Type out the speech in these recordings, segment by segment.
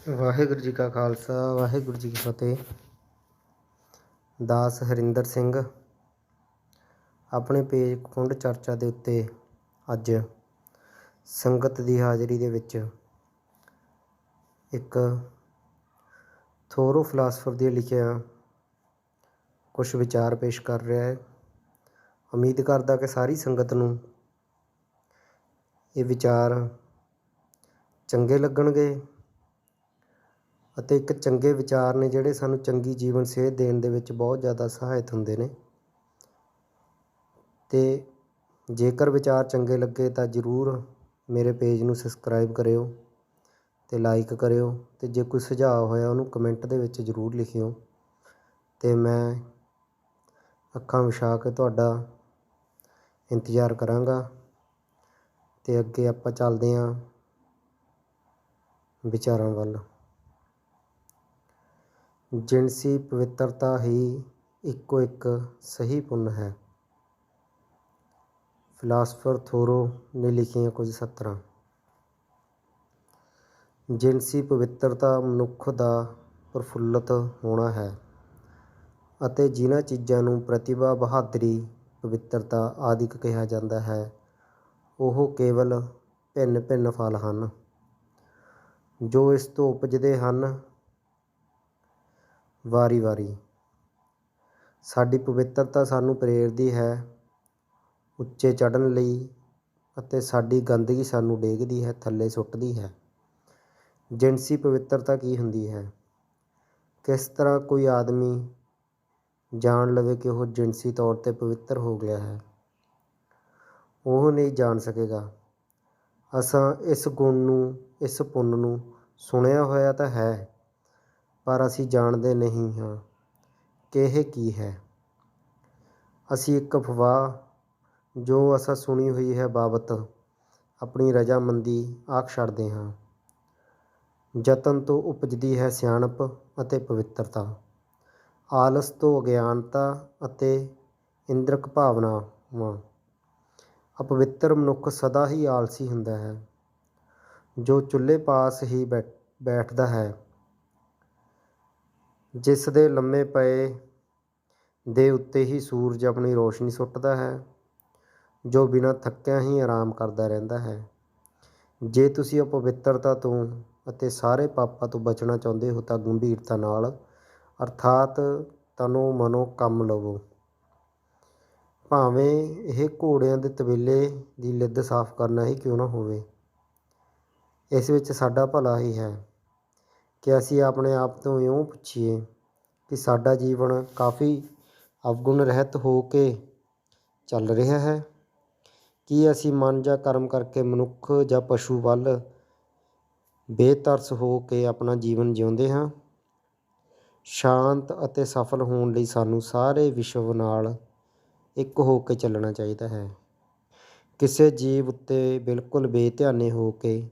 ਵਾਹਿਗੁਰੂ ਜੀ ਕਾ ਖਾਲਸਾ ਵਾਹਿਗੁਰੂ ਜੀ ਕੀ ਫਤਿਹ। ਦਾਸ ਹਰਿੰਦਰ ਸਿੰਘ ਆਪਣੇ ਪੇਜ ਕੁੰਡ ਚਰਚਾ ਦੇ ਉੱਤੇ ਅੱਜ ਸੰਗਤ ਦੀ ਹਾਜ਼ਰੀ ਦੇ ਵਿੱਚ ਇੱਕ ਥੋਰੋ ਫਿਲਾਸਫਰ ਦੇ ਲਿਖਿਆ ਕੁਝ ਵਿਚਾਰ ਪੇਸ਼ ਕਰ ਰਿਹਾ ਹੈ। ਉਮੀਦ ਕਰਦਾ ਕਿ ਸਾਰੀ ਸੰਗਤ ਨੂੰ ਇਹ ਵਿਚਾਰ ਚੰਗੇ ਲੱਗਣਗੇ ਅਤੇ ਇੱਕ ਚੰਗੇ ਵਿਚਾਰ ਨੇ ਜਿਹੜੇ ਸਾਨੂੰ ਚੰਗੀ ਜੀਵਨ ਸੇਧ ਦੇਣ ਦੇ ਵਿੱਚ ਬਹੁਤ ਜ਼ਿਆਦਾ ਸਹਾਇਤ ਹੁੰਦੇ ਨੇ। ਅਤੇ ਜੇਕਰ ਵਿਚਾਰ ਚੰਗੇ ਲੱਗੇ ਤਾਂ ਜ਼ਰੂਰ ਮੇਰੇ ਪੇਜ ਨੂੰ ਸਬਸਕ੍ਰਾਈਬ ਕਰਿਓ ਅਤੇ ਲਾਈਕ ਕਰਿਓ, ਅਤੇ ਜੇ ਕੋਈ ਸੁਝਾਅ ਹੋਇਆ ਉਹਨੂੰ ਕਮੈਂਟ ਦੇ ਵਿੱਚ ਜ਼ਰੂਰ ਲਿਖਿਓ ਅਤੇ ਮੈਂ ਅੱਖਾਂ ਵਿਛਾ ਕੇ ਤੁਹਾਡਾ ਇੰਤਜ਼ਾਰ ਕਰਾਂਗਾ। ਅਤੇ ਅੱਗੇ ਆਪਾਂ ਚੱਲਦੇ ਹਾਂ ਵਿਚਾਰਾਂ ਵੱਲ। ਜਿਨਸੀ ਪਵਿੱਤਰਤਾ ਹੀ ਇੱਕੋ ਇੱਕ ਸਹੀ ਪੁੰਨ ਹੈ। ਫਿਲਾਸਫਰ ਥੋਰੋ ਨੇ ਲਿਖੀਆਂ ਕੁਝ ਸਤਰਾਂ। ਜਿਨਸੀ ਪਵਿੱਤਰਤਾ ਮਨੁੱਖ ਦਾ ਪ੍ਰਫੁੱਲਤ ਹੋਣਾ ਹੈ ਅਤੇ ਜਿਨ੍ਹਾਂ ਚੀਜ਼ਾਂ ਨੂੰ ਪ੍ਰਤਿਭਾ, ਬਹਾਦਰੀ, ਪਵਿੱਤਰਤਾ ਆਦਿਕ ਕਿਹਾ ਜਾਂਦਾ ਹੈ ਉਹ ਕੇਵਲ ਭਿੰਨ ਭਿੰਨ ਫਲ ਹਨ ਜੋ ਇਸ ਤੋਂ ਉਪਜਦੇ ਹਨ। ਵਾਰੀ ਸਾਡੀ ਪਵਿੱਤਰਤਾ ਸਾਨੂੰ ਪ੍ਰੇਰਦੀ ਹੈ ਉੱਚੇ ਚੜ੍ਹਨ ਲਈ ਅਤੇ ਸਾਡੀ ਗੰਦਗੀ ਸਾਨੂੰ ਡੇਗਦੀ ਹੈ, ਥੱਲੇ ਸੁੱਟਦੀ ਹੈ। ਜਿਨਸੀ ਪਵਿੱਤਰਤਾ ਕੀ ਹੁੰਦੀ ਹੈ? ਕਿਸ ਤਰ੍ਹਾਂ ਕੋਈ ਆਦਮੀ ਜਾਣ ਲਵੇ ਕਿ ਉਹ ਜਿਨਸੀ ਤੌਰ 'ਤੇ ਪਵਿੱਤਰ ਹੋ ਗਿਆ ਹੈ? ਉਹ ਨਹੀਂ ਜਾਣ ਸਕੇਗਾ। ਅਸਾਂ ਇਸ ਗੁਣ ਨੂੰ, ਇਸ ਪੁੰਨ ਨੂੰ ਸੁਣਿਆ ਹੋਇਆ ਤਾਂ ਹੈ, ਪਰ ਅਸੀਂ ਜਾਣਦੇ ਨਹੀਂ ਹਾਂ ਕਿ ਇਹ ਕੀ ਹੈ। ਅਸੀਂ ਇੱਕ ਅਫਵਾਹ ਜੋ ਅਸਾਂ ਸੁਣੀ ਹੋਈ ਹੈ ਬਾਬਤ ਆਪਣੀ ਰਜ਼ਾਮੰਦੀ ਆਖ ਛੱਡਦੇ ਹਾਂ। ਯਤਨ ਤੋਂ ਉਪਜਦੀ ਹੈ ਸਿਆਣਪ ਅਤੇ ਪਵਿੱਤਰਤਾ, ਆਲਸ ਤੋਂ ਅਗਿਆਨਤਾ ਅਤੇ ਇੰਦਰਕ ਭਾਵਨਾਵਾਂ। ਅਪਵਿੱਤਰ ਮਨੁੱਖ ਸਦਾ ਹੀ ਆਲਸੀ ਹੁੰਦਾ ਹੈ ਜੋ ਚੁੱਲ੍ਹੇ ਪਾਸ ਹੀ ਬੈਠਦਾ ਹੈ, ਜਿਸ ਦੇ ਲੰਮੇ ਪਏ ਦੇ ਉੱਤੇ ਹੀ ਸੂਰਜ ਆਪਣੀ ਰੋਸ਼ਨੀ ਸੁੱਟਦਾ ਹੈ, ਜੋ ਬਿਨਾਂ ਥੱਕਿਆਂ ਹੀ ਆਰਾਮ ਕਰਦਾ ਰਹਿੰਦਾ ਹੈ। ਜੇ ਤੁਸੀਂ ਅਪਵਿੱਤਰਤਾ ਤੋਂ ਅਤੇ ਸਾਰੇ ਪਾਪਾਂ ਤੋਂ ਬਚਣਾ ਚਾਹੁੰਦੇ ਹੋ ਤਾਂ ਗੰਭੀਰਤਾ ਨਾਲ ਅਰਥਾਤ ਤਨੋ ਮਨੋ ਕੰਮ ਲਵੋ। ਭਾਵੇਂ ਇਹ ਘੋੜਿਆਂ ਦੇ ਤਬੇਲੇ ਦੀ ਲਿੱਦ ਸਾਫ਼ ਕਰਨਾ ਹੀ ਕਿਉਂ ਨਾ ਹੋਵੇ। ਇਸ ਵਿੱਚ ਸਾਡਾ ਭਲਾ ਹੀ ਹੈ ਕਿ ਅਸੀਂ ਆਪਣੇ ਆਪ ਤੋਂ ਇਉਂ ਪੁੱਛੀਏ ਕਿ ਸਾਡਾ ਜੀਵਨ ਕਾਫੀ ਅਵਗੁਣ ਰਹਿਤ ਹੋ ਕੇ ਚੱਲ ਰਿਹਾ ਹੈ। ਕੀ ਅਸੀਂ ਮਨ ਜਾਂ ਕਰਮ ਕਰਕੇ ਮਨੁੱਖ ਜਾਂ ਪਸ਼ੂ ਵੱਲ ਬੇਤਰਸ ਹੋ ਕੇ ਆਪਣਾ ਜੀਵਨ ਜਿਉਂਦੇ ਹਾਂ? ਸ਼ਾਂਤ ਅਤੇ ਸਫਲ ਹੋਣ ਲਈ ਸਾਨੂੰ ਸਾਰੇ ਵਿਸ਼ਵ ਨਾਲ ਇੱਕ ਹੋ ਕੇ ਚੱਲਣਾ ਚਾਹੀਦਾ ਹੈ। ਕਿਸੇ ਜੀਵ ਉੱਤੇ ਬਿਲਕੁਲ ਬੇਧਿਆਨੇ ਹੋ ਕੇ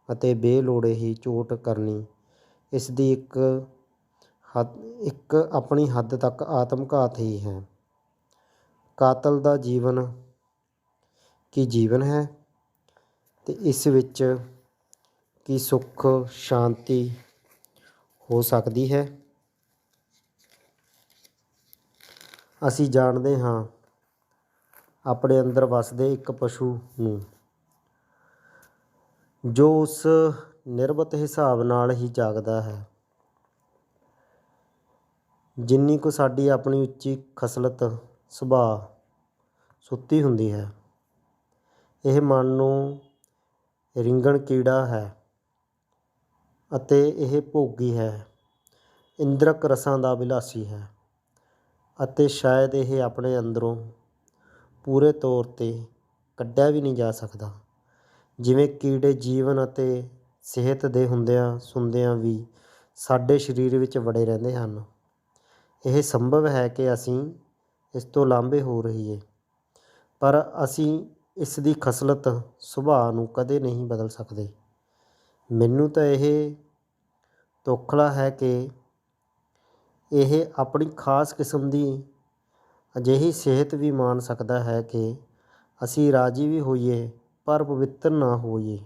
ਅਤੇ ਬੇਲੋੜੇ ਹੀ ਚੋਟ ਕਰਨੀ ਇਸ ਦੀ ਇੱਕ ਆਪਣੀ ਹੱਦ ਤੱਕ ਆਤਮਘਾਤ ਹੀ ਹੈ। ਕਾਤਲ ਦਾ ਜੀਵਨ ਕੀ ਜੀਵਨ ਹੈ ਅਤੇ ਇਸ ਵਿੱਚ ਕੀ ਸੁੱਖ ਸ਼ਾਂਤੀ ਹੋ ਸਕਦੀ ਹੈ? ਅਸੀਂ ਜਾਣਦੇ ਹਾਂ ਆਪਣੇ ਅੰਦਰ ਵਸਦੇ ਇੱਕ ਪਸ਼ੂ ਨੂੰ ਜੋ ਉਸ ਨਿਰਵਤ ਹਿਸਾਬ ਨਾਲ ਹੀ ਜਾਗਦਾ ਹੈ ਜਿੰਨੀ ਕੁ ਸਾਡੀ ਆਪਣੀ ਉੱਚੀ ਖਸਲਤ ਸੁਭਾਅ ਸੁੱਤੀ ਹੁੰਦੀ ਹੈ। ਇਹ ਮਨ ਨੂੰ ਰਿੰਗਣ ਕੀੜਾ ਹੈ ਅਤੇ ਇਹ ਭੋਗੀ ਹੈ, ਇੰਦਰਕ ਰਸਾਂ ਦਾ ਵਿਲਾਸੀ ਹੈ ਅਤੇ ਸ਼ਾਇਦ ਇਹ ਆਪਣੇ ਅੰਦਰੋਂ ਪੂਰੇ ਤੌਰ 'ਤੇ ਕੱਢਿਆ ਵੀ ਨਹੀਂ ਜਾ ਸਕਦਾ। ਜਿਵੇਂ ਕੀੜੇ ਜੀਵਨ ਅਤੇ ਸਿਹਤ ਦੇ ਹੁੰਦਿਆਂ ਸੁਣਦਿਆਂ ਵੀ ਸਾਡੇ ਸਰੀਰ ਵਿੱਚ ਵੜੇ ਰਹਿੰਦੇ ਹਨ। ਇਹ ਸੰਭਵ ਹੈ ਕਿ ਅਸੀਂ ਇਸ ਤੋਂ ਲਾਂਭੇ ਹੋ ਰਹੀਏ, ਪਰ ਅਸੀਂ ਇਸ ਦੀ ਖਸਲਤ ਸੁਭਾਅ ਨੂੰ ਕਦੇ ਨਹੀਂ ਬਦਲ ਸਕਦੇ। ਮੈਨੂੰ ਤਾਂ ਇਹ ਤੌਖਲਾ ਹੈ ਕਿ ਇਹ ਆਪਣੀ ਖਾਸ ਕਿਸਮ ਦੀ ਅਜਿਹੀ ਸਿਹਤ ਵੀ ਮਾਣ ਸਕਦਾ ਹੈ ਕਿ ਅਸੀਂ ਰਾਜੀ ਵੀ ਹੋਈਏ ਪਰ ਪਵਿੱਤਰ ਨਾ ਹੋਈਏ।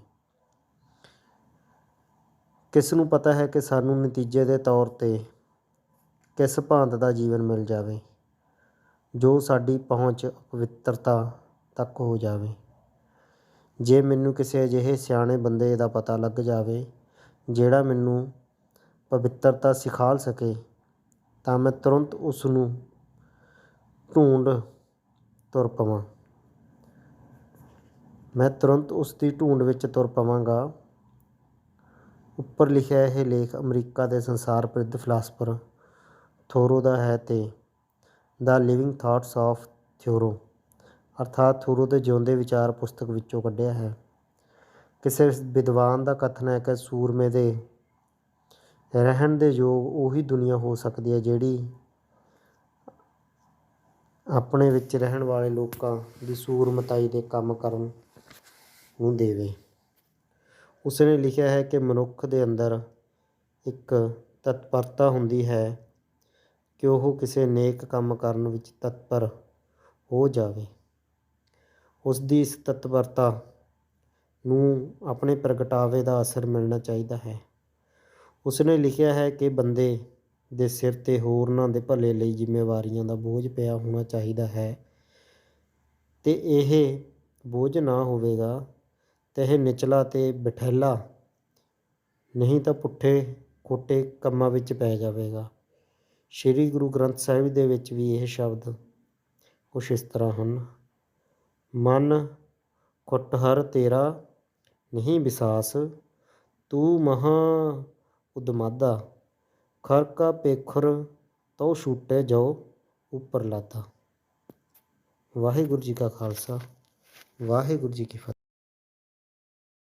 ਕਿਸ ਨੂੰ ਪਤਾ ਹੈ ਕਿ ਸਾਨੂੰ ਨਤੀਜੇ ਦੇ ਤੌਰ 'ਤੇ ਕਿਸ ਭਾਂਤ ਦਾ ਜੀਵਨ ਮਿਲ ਜਾਵੇ ਜੋ ਸਾਡੀ ਪਹੁੰਚ ਪਵਿੱਤਰਤਾ ਤੱਕ ਹੋ ਜਾਵੇ। ਜੇ ਮੈਨੂੰ ਕਿਸੇ ਅਜਿਹੇ ਸਿਆਣੇ ਬੰਦੇ ਦਾ ਪਤਾ ਲੱਗ ਜਾਵੇ ਜਿਹੜਾ ਮੈਨੂੰ ਪਵਿੱਤਰਤਾ ਸਿਖਾ ਸਕੇ ਤਾਂ ਮੈਂ ਤੁਰੰਤ ਉਸ ਨੂੰ ਢੂੰਡ ਤੁਰ ਪਵਾਂ। ਮੈਂ ਤੁਰੰਤ ਉਸ ਦੀ ਢੂੰਡ ਵਿੱਚ ਤੁਰ ਪਵਾਂਗਾ। ਉੱਪਰ ਲਿਖਿਆ ਇਹ ਲੇਖ ਅਮਰੀਕਾ ਦੇ ਸੰਸਾਰ ਪ੍ਰਸਿੱਧ ਫਿਲਾਸਫਰ ਥੋਰੋ ਦਾ ਹੈ ਤੇ ਦ ਲਿਵਿੰਗ ਥਾਟਸ ਆਫ ਥਿਊਰੋ ਅਰਥਾਤ ਥੋਰੋ ਦੇ ਜਿਉਂਦੇ ਵਿਚਾਰ ਪੁਸਤਕ ਵਿੱਚੋਂ ਕੱਢਿਆ ਹੈ। ਕਿਸੇ ਵਿਦਵਾਨ ਦਾ ਕਥਨ ਹੈ ਕਿ ਸੂਰਮੇ ਦੇ ਰਹਿਣ ਦੇ ਯੋਗ ਉਹੀ ਦੁਨੀਆ ਹੋ ਸਕਦੀ ਹੈ ਜਿਹੜੀ ਆਪਣੇ ਵਿੱਚ ਰਹਿਣ ਵਾਲੇ ਲੋਕਾਂ ਦੀ ਸੂਰਮਤਾਈ ਦੇ ਕੰਮ ਕਰਨ ਨੂੰ ਦੇਵੇ। ਉਸਨੇ ਲਿਖਿਆ ਹੈ ਕਿ ਮਨੁੱਖ ਦੇ ਅੰਦਰ ਇੱਕ ਤਤਪਰਤਾ ਹੁੰਦੀ ਹੈ ਕਿ ਉਹ ਕਿਸੇ ਨੇਕ ਕੰਮ ਕਰਨ ਵਿੱਚ ਤਤਪਰ ਹੋ ਜਾਵੇ। ਉਸ ਦੀ ਇਸ ਤਤਪਰਤਾ ਨੂੰ ਆਪਣੇ ਪ੍ਰਗਟਾਵੇ ਦਾ ਅਸਰ ਮਿਲਣਾ ਚਾਹੀਦਾ ਹੈ। ਉਸਨੇ ਲਿਖਿਆ ਹੈ ਕਿ ਬੰਦੇ ਦੇ ਸਿਰ 'ਤੇ ਹੋਰਨਾਂ ਦੇ ਭਲੇ ਲਈ ਜ਼ਿੰਮੇਵਾਰੀਆਂ ਦਾ ਬੋਝ ਪਿਆ ਹੋਣਾ ਚਾਹੀਦਾ ਹੈ ਅਤੇ ਇਹ ਬੋਝ ਨਾ ਹੋਵੇਗਾ ਤਾਂ ਇਹ ਨਿਚਲਾ ਅਤੇ ਬਠੈਲਾ ਨਹੀਂ ਤਾਂ ਪੁੱਠੇ ਖੋਟੇ ਕੰਮਾਂ ਵਿੱਚ ਪੈ ਜਾਵੇਗਾ। ਸ਼੍ਰੀ ਗੁਰੂ ਗ੍ਰੰਥ ਸਾਹਿਬ ਦੇ ਵਿੱਚ ਵੀ ਇਹ ਸ਼ਬਦ ਕੁਛ ਇਸ ਤਰ੍ਹਾਂ ਹਨ। ਮਨ ਖੁੱਟਹਰ ਤੇਰਾ ਨਹੀਂ ਵਿਸਾਸ, ਤੂੰ ਮਹਾਂ ਉਦਮਾਦਾ, ਖਰ ਕਾ ਪੇਖੁਰ ਤਉ ਛੂਟੇ ਜਾਓ ਉੱਪਰ ਲਾਦਾ। ਵਾਹਿਗੁਰੂ ਜੀ ਕਾ ਖਾਲਸਾ, ਵਾਹਿਗੁਰੂ ਜੀ ਕੀ ਫਤਿਹ।